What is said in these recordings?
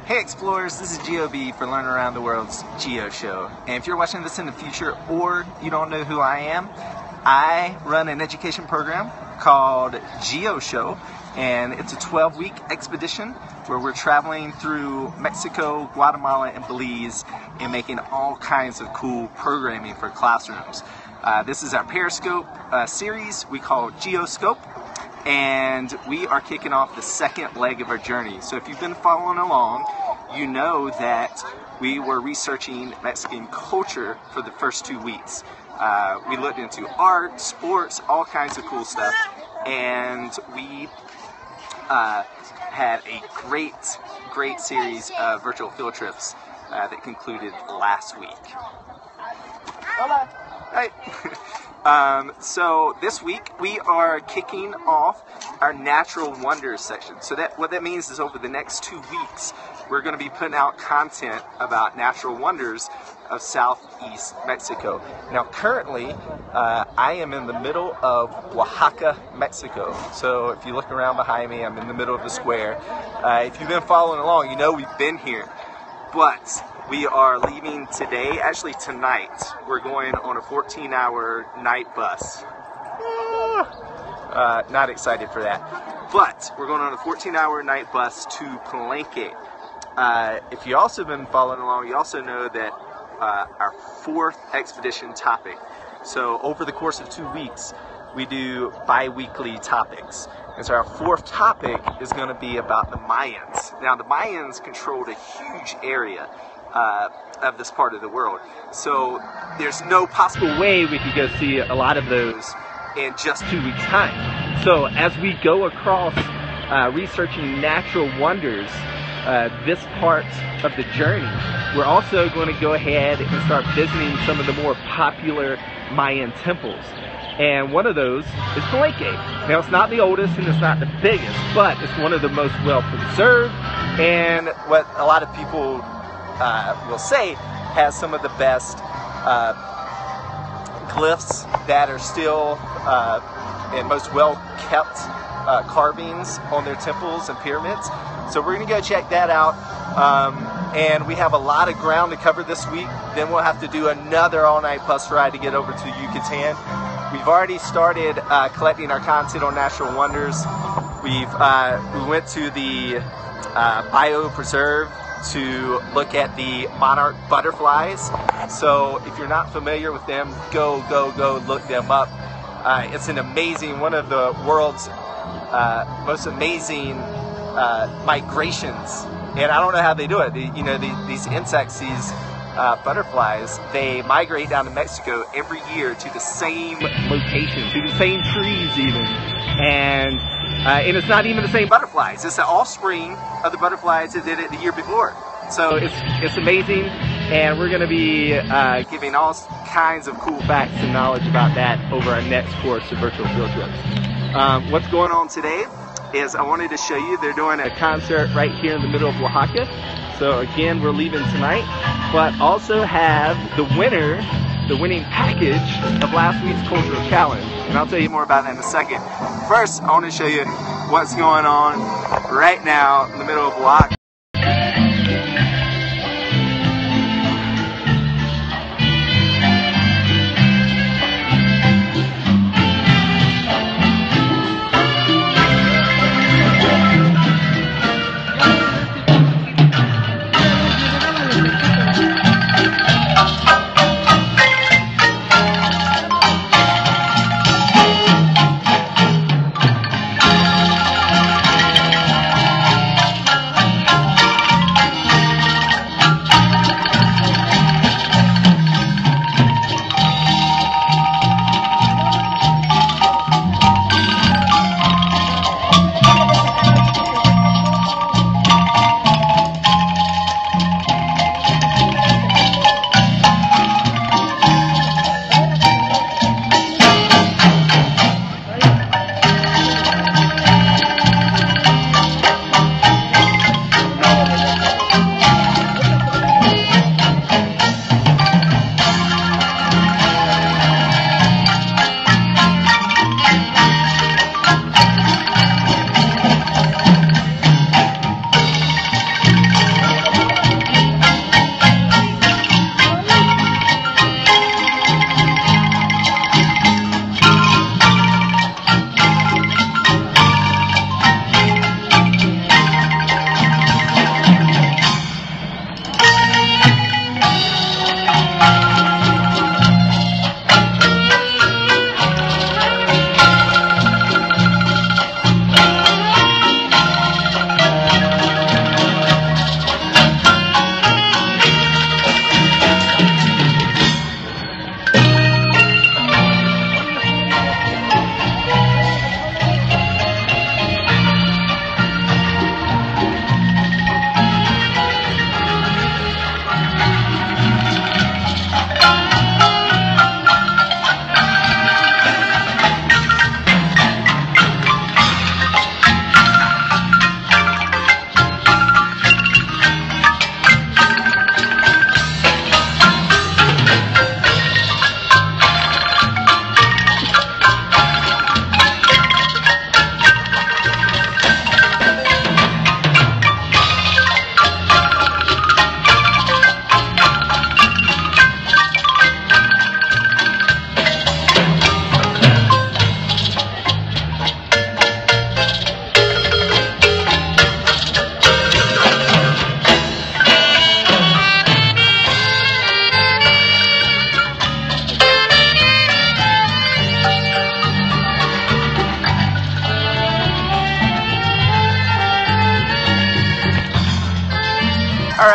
Hey explorers, this is GOB for Learn Around the World's Geo Show. And if you're watching this in the future or you don't know who I am, I run an education program called Geo Show, and it's a 12-week expedition where we're traveling through Mexico, Guatemala, and Belize and making all kinds of cool programming for classrooms. This is our periscope series we call GEOscope, and we are kicking off the second leg of our journey. So if you've been following along, you know that we were researching Mexican culture for the first 2 weeks. We looked into art, sports, all kinds of cool stuff, and we had a great series of virtual field trips that concluded last week. Hola. Hi. So this week we are kicking off our natural wonders section. So what that means is over the next 2 weeks we're going to be putting out content about natural wonders of southeast Mexico. Now currently I am in the middle of Oaxaca, Mexico. So if you look around behind me, I'm in the middle of the square. If you've been following along, you know we've been here. But we are leaving today, actually tonight. We're going on a 14-hour night bus. Not excited for that. But we're going on a 14-hour night bus to Palenque. If you also been following along, you also know that our fourth expedition topic. So over the course of 2 weeks, we do bi-weekly topics. And so our fourth topic is going to be about the Mayans. Now the Mayans controlled a huge area of this part of the world. So there's no possible way we could go see a lot of those in just 2 weeks' time. So as we go across researching natural wonders, this part of the journey, we're also going to go ahead and start visiting some of the more popular Mayan temples. And one of those is Palenque. Now it's not the oldest and it's not the biggest, but it's one of the most well preserved, and what a lot of people will say has some of the best glyphs that are still and most well kept carvings on their temples and pyramids. So we're going to go check that out. And we have a lot of ground to cover this week. Then we'll have to do another all-night bus ride to get over to Yucatan. We've already started collecting our content on natural wonders. We went to the biopreserve to look at the monarch butterflies. So if you're not familiar with them, go look them up. It's an amazing, one of the world's most amazing migrations. And I don't know how they do it. These insects, these butterflies, they migrate down to Mexico every year to the same location, to the same trees even. And it's not even the same butterflies. It's the offspring of the butterflies that did it the year before. So it's amazing, and we're going to be giving all kinds of cool facts and knowledge about that over our next course of virtual field trips. What's going on today is I wanted to show you, they're doing a concert right here in the middle of Oaxaca. So again, we're leaving tonight, but also have the winning package of last week's cultural challenge. And I'll tell you more about that in a second. First, I want to show you what's going on right now in the middle of Oaxaca.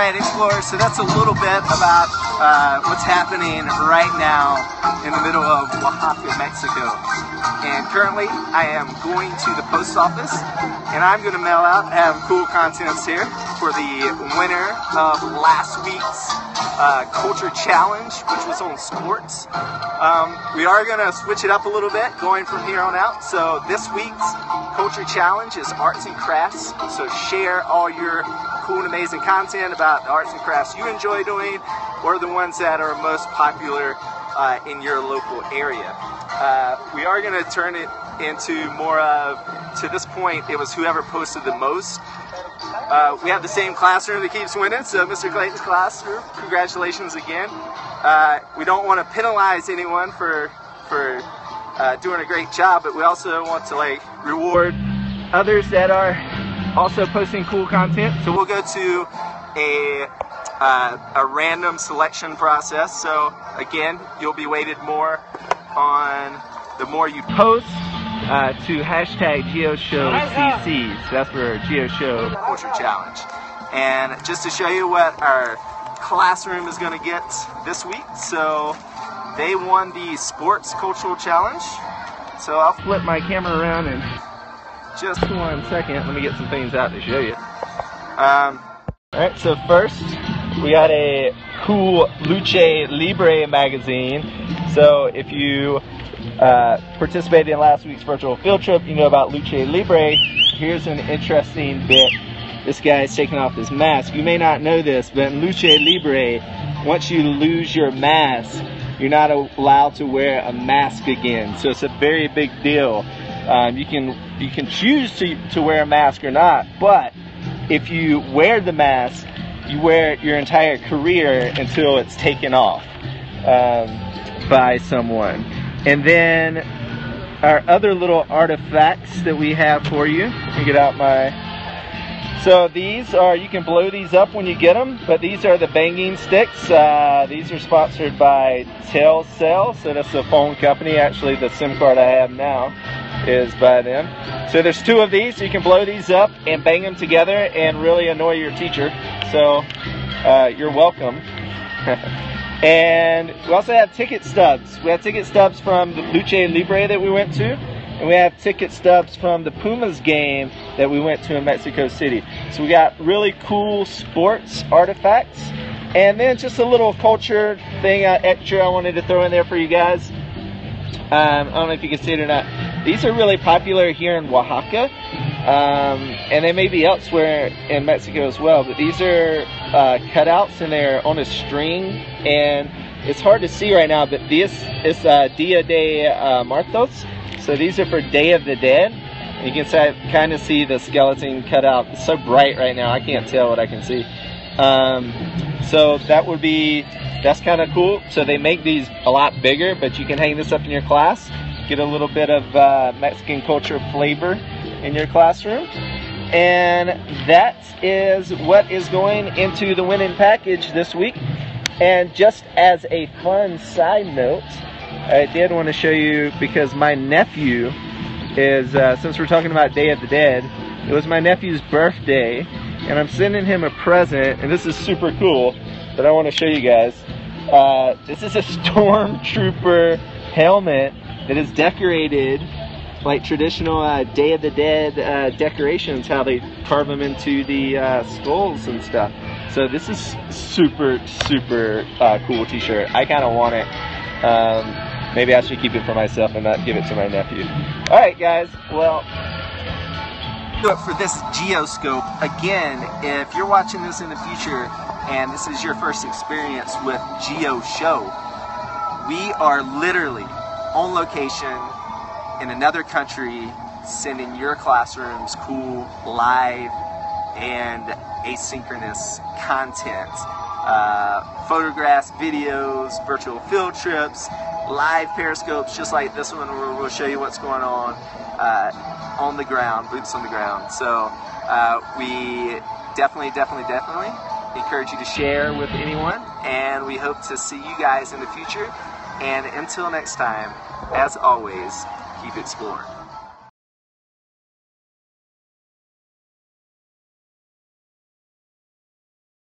Alright, explorers, so that's a little bit about what's happening right now in the middle of Oaxaca, Mexico. And currently, I am going to the post office, and I'm going to mail out, have cool contents here for the winner of last week's Culture Challenge, which was on sports. We are going to switch it up a little bit going from here on out. So this week's Culture Challenge is arts and crafts. So share all your cool and amazing content about the arts and crafts you enjoy doing, or the ones that are most popular in your local area. We are going to turn it into more of, to this point, it was whoever posted the most. We have the same classroom that keeps winning, so Mr. Clayton's classroom, congratulations again. We don't want to penalize anyone for doing a great job, but we also want to reward others that are also posting cool content. So we'll go to a random selection process. So again, you'll be weighted more on the more you post to hashtag GeoShowCC. So that's for GeoShow Culture Challenge. And just to show you what our classroom is going to get this week, so they won the Sports Cultural Challenge. So I'll flip my camera around and just 1 second, let me get some things out to show you. Alright, so first we got a cool Luce Libre magazine. So if you participated in last week's virtual field trip, you know about Luce Libre. Here's an interesting bit. This guy's taking off his mask. You may not know this, but in Luce Libre, once you lose your mask, you're not allowed to wear a mask again. So it's a very big deal. You can choose to wear a mask or not, but if you wear the mask, you wear your entire career until it's taken off by someone. And then our other little artifacts that we have for you. Let me get out my... So these are, you can blow these up when you get them, but these are the banging sticks. These are sponsored by Telcel, so that's a phone company. Actually, the SIM card I have now is by them. So there's 2 of these, so you can blow these up and bang them together and really annoy your teacher. So you're welcome. And we also have ticket stubs. We have ticket stubs from the Luce Libre that we went to, and we have ticket stubs from the Pumas game that we went to in Mexico City. So we got really cool sports artifacts, and then just a little culture thing extra I wanted to throw in there for you guys. I don't know if you can see it or not. These are really popular here in Oaxaca, and they may be elsewhere in Mexico as well, but these are cutouts, and they're on a string, and it's hard to see right now, but this is Dia de Muertos, so these are for Day of the Dead. You can kind of see the skeleton cut out. It's so bright right now, I can't tell what I can see. So that's kind of cool. So they make these a lot bigger, but you can hang this up in your class, get a little bit of Mexican culture flavor in your classroom. And that is what is going into the winning package this week. And just as a fun side note, I did want to show you, because my nephew is, since we're talking about Day of the Dead, it was my nephew's birthday, and I'm sending him a present, and this is super cool, but I want to show you guys. This is a stormtrooper helmet that is decorated like traditional Day of the Dead decorations, how they carve them into the skulls and stuff. So this is super cool t-shirt. I kind of want it. Maybe I should keep it for myself and not give it to my nephew. Alright guys, well, for this GEOscope, again, if you're watching this in the future and this is your first experience with GeoShow, we are literally on location in another country, sending your classrooms cool, live, and asynchronous content. Photographs, videos, virtual field trips, live periscopes, just like this one where we'll show you what's going on the ground, boots on the ground. So we definitely encourage you to share with anyone, and we hope to see you guys in the future. And until next time, as always, keep exploring.